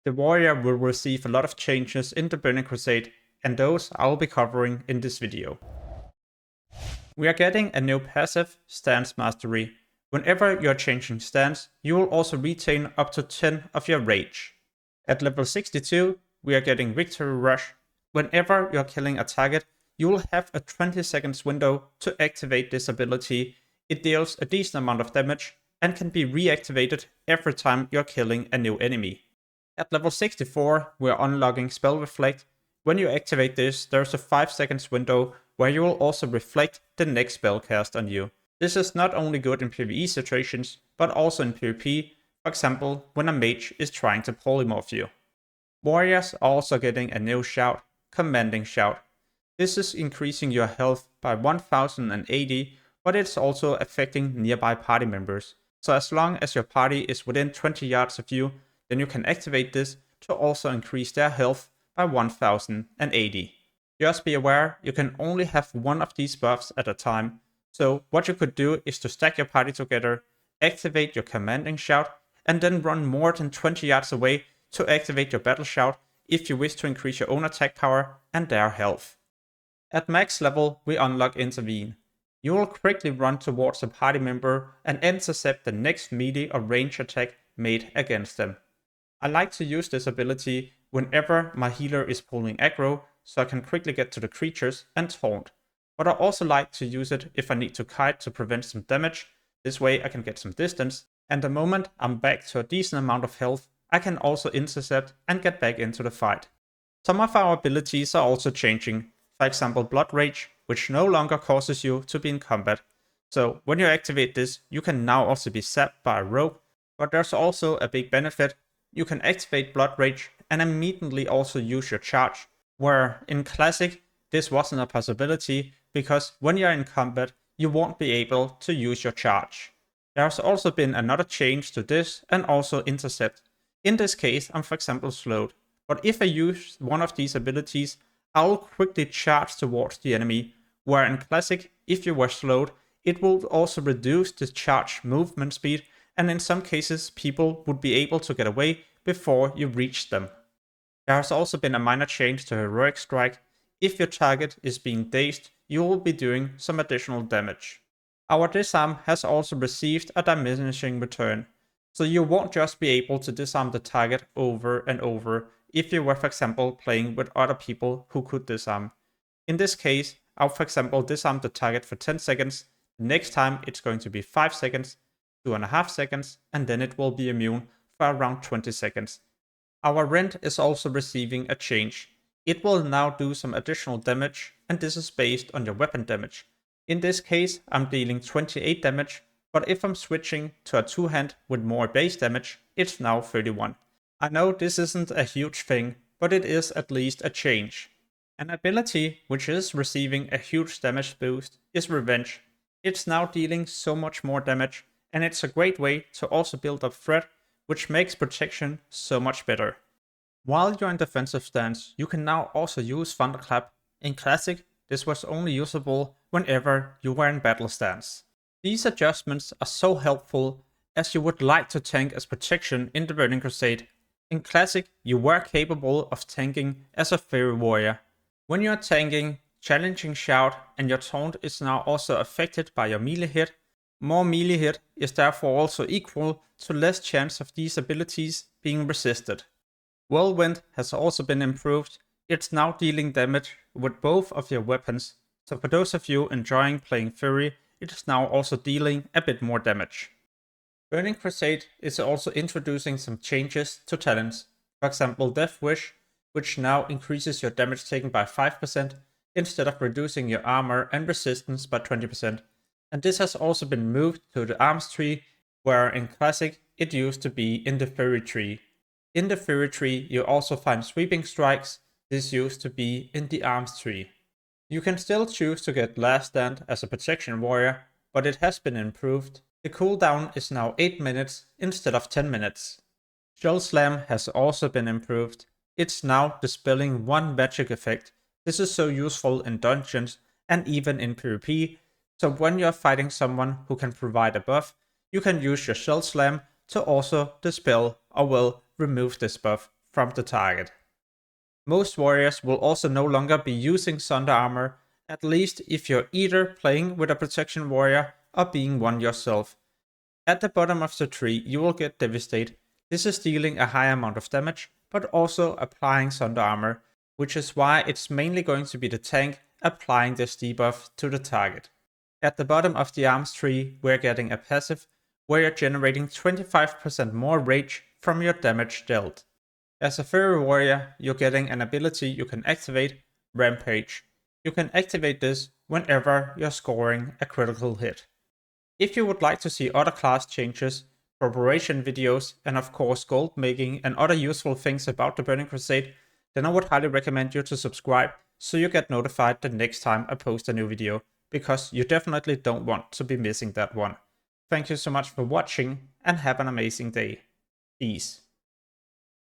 the warrior will receive a lot of changes in the Burning Crusade, and those I will be covering in this video. We are getting a new passive, Stance Mastery. Whenever you are changing stance, you will also retain up to 10 of your rage. At level 62, we are getting Victory Rush. Whenever you are killing a target, you will have a 20 seconds window to activate this ability. It deals a decent amount of damage and can be reactivated every time you are killing a new enemy. At level 64, we are unlocking Spell Reflect. When you activate this, there's a 5 seconds window where you will also reflect the next spell cast on you. This is not only good in PvE situations, but also in PvP, for example, when a mage is trying to polymorph you. Warriors are also getting a new shout, Commanding Shout. This is increasing your health by 1080, but it's also affecting nearby party members. So as long as your party is within 20 yards of you, then you can activate this to also increase their health by 1080. Just be aware, you can only have one of these buffs at a time. So what you could do is to stack your party together, activate your Commanding Shout, and then run more than 20 yards away to activate your Battle Shout if you wish to increase your own attack power and their health. At max level, we unlock Intervene. You will quickly run towards a party member and intercept the next melee or range attack made against them. I like to use this ability whenever my healer is pulling aggro, so I can quickly get to the creatures and taunt. But I also like to use it if I need to kite to prevent some damage. This way I can get some distance, and the moment I'm back to a decent amount of health, I can also intercept and get back into the fight. Some of our abilities are also changing. For example, Blood Rage, which no longer causes you to be in combat. So when you activate this, you can now also be zapped by a rogue, but there's also a big benefit. You can activate Blood Rage and immediately also use your charge, where in Classic this wasn't a possibility because when you're in combat you won't be able to use your charge. There's also been another change to this and also intercept. In this case I'm for example slowed, but if I use one of these abilities I'll quickly charge towards the enemy, where in Classic if you were slowed it will also reduce the charge movement speed, and in some cases people would be able to get away before you reach them. There has also been a minor change to Heroic Strike. If your target is being dazed, you will be doing some additional damage. Our disarm has also received a diminishing return, so you won't just be able to disarm the target over and over if you were for example playing with other people who could disarm. In this case, I'll for example disarm the target for 10 seconds, next time it's going to be 5 seconds, 2.5 seconds, and then it will be immune for around 20 seconds. Our Rend is also receiving a change. It will now do some additional damage, and this is based on your weapon damage. In this case, I'm dealing 28 damage, but if I'm switching to a two-hand with more base damage, it's now 31. I know this isn't a huge thing, but it is at least a change. An ability which is receiving a huge damage boost is Revenge. It's now dealing so much more damage, and it's a great way to also build up threat, which makes protection so much better. While you're in defensive stance, you can now also use Thunderclap. In Classic, this was only usable whenever you were in battle stance. These adjustments are so helpful as you would like to tank as protection in the Burning Crusade. In Classic, you were capable of tanking as a Fairy Warrior. When you are tanking, Challenging Shout and your taunt is now also affected by your melee hit. More melee hit is therefore also equal to less chance of these abilities being resisted. Whirlwind has also been improved. It's now dealing damage with both of your weapons, so for those of you enjoying playing Fury, it is now also dealing a bit more damage. Burning Crusade is also introducing some changes to talents. For example, Death Wish, which now increases your damage taken by 5% instead of reducing your armor and resistance by 20%. And this has also been moved to the Arms tree, where in Classic it used to be in the Fury tree. In the Fury tree you also find Sweeping Strikes. This used to be in the Arms tree. You can still choose to get Last Stand as a protection warrior, but it has been improved. The cooldown is now 8 minutes instead of 10 minutes. Shell Slam has also been improved. It's now dispelling one magic effect. This is so useful in dungeons and even in PvP, so when you're fighting someone who can provide a buff, you can use your Shell Slam to also dispel or remove this buff from the target. Most warriors will also no longer be using Sunder Armor, at least if you're either playing with a protection warrior or being one yourself. At the bottom of the tree you will get Devastate. This is dealing a high amount of damage, but also applying Sunder Armor, which is why it's mainly going to be the tank applying this debuff to the target. At the bottom of the arms tree we're getting a passive, where you're generating 25% more rage from your damage dealt. As a furry warrior, you're getting an ability you can activate, Rampage. You can activate this whenever you're scoring a critical hit. If you would like to see other class changes, preparation videos, and of course gold making and other useful things about the Burning Crusade, then I would highly recommend you to subscribe so you get notified the next time I post a new video, because you definitely don't want to be missing that one. Thank you so much for watching and have an amazing day. Peace.